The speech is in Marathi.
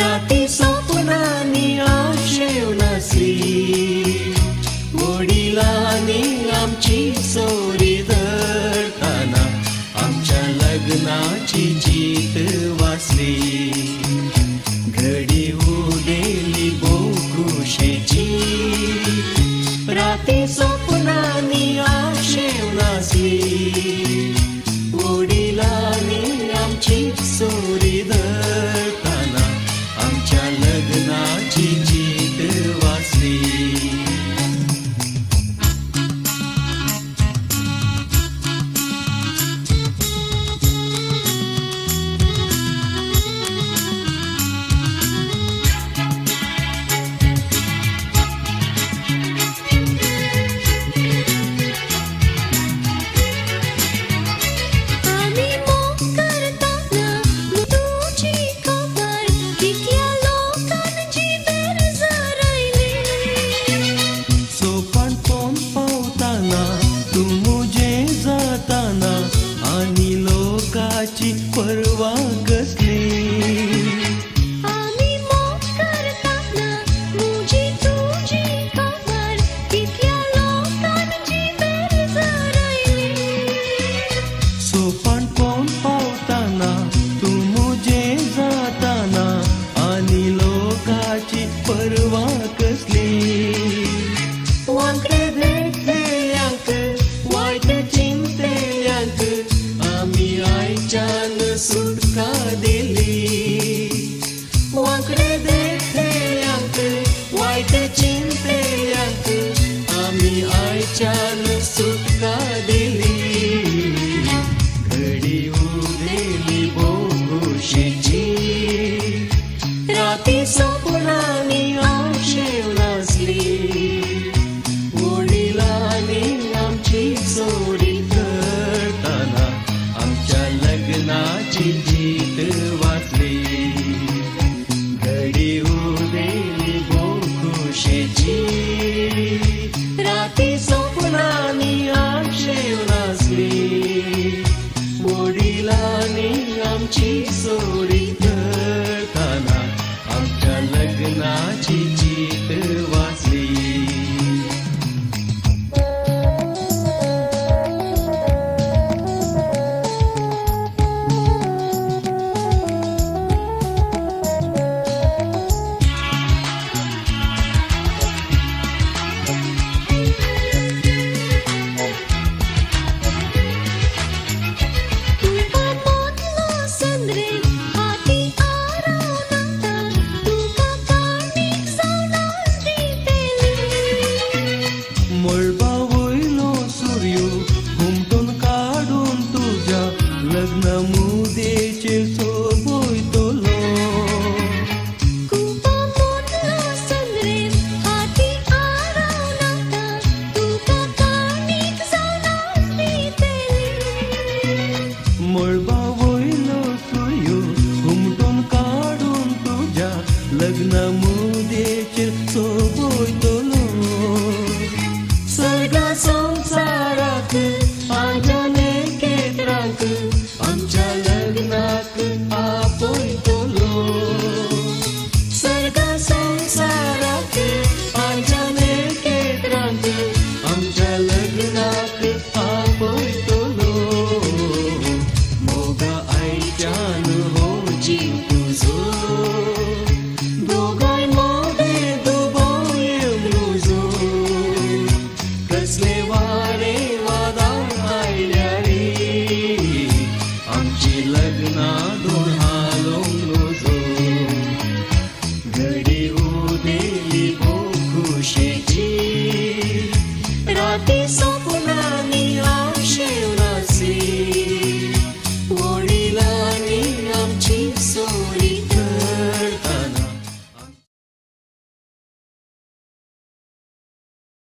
राती स्वप्नांनी आशेव नासली, वडिलांनी आमची सोरी धरताना आमच्या लग्नाची जीत वाचली. घडी उदेली बोकुशेची, राती स्वप्नांनी आशेव नासली, वडिलांनी आमची सोरी धरताना आमच्या लग्नाची जीत वाचली. परवा कसली, आम्ही मोग करताना मुझी तुझी खबर, कितल्या लोकांची बेरज राहिली. सोपान कोण पावताना तू मुझे जाताना आणि लोकाची परवा कसली. वांकडे देखलेल्यांक वाईट चिंतेल्यांक आम्ही आयच्यान सुटका दिली. वांकडे देखलेल्यांक वाईट चिंतेल्यांक आम्ही आयच्यान सुटका दिली. घडी उदेली बोकुशेची, राती स्वप्नांनी आशेव नासली, वडिलांनी आमची सोरी धरताना आमच्या लग्नाची जीत वाचली. घडी उदेली बोकुशेची, राती स्वप्नांनी आशेव नासली, वडिलांनी आमची सोरी धरताना आमच्या लग्नाची जीत वाचली. मळबा वयलो सूर्यो घुमटून काढून तुझ्या लग्न मुदेचेर सोबयतलो. मळबा वयलो सूर्यो घुमटून काढून तुझ्या लग्न मुदेचेर सोबयतलो. सगळ्या संसाराक आजाने केत्रांक आमच्या लग्नाक आपयतलो.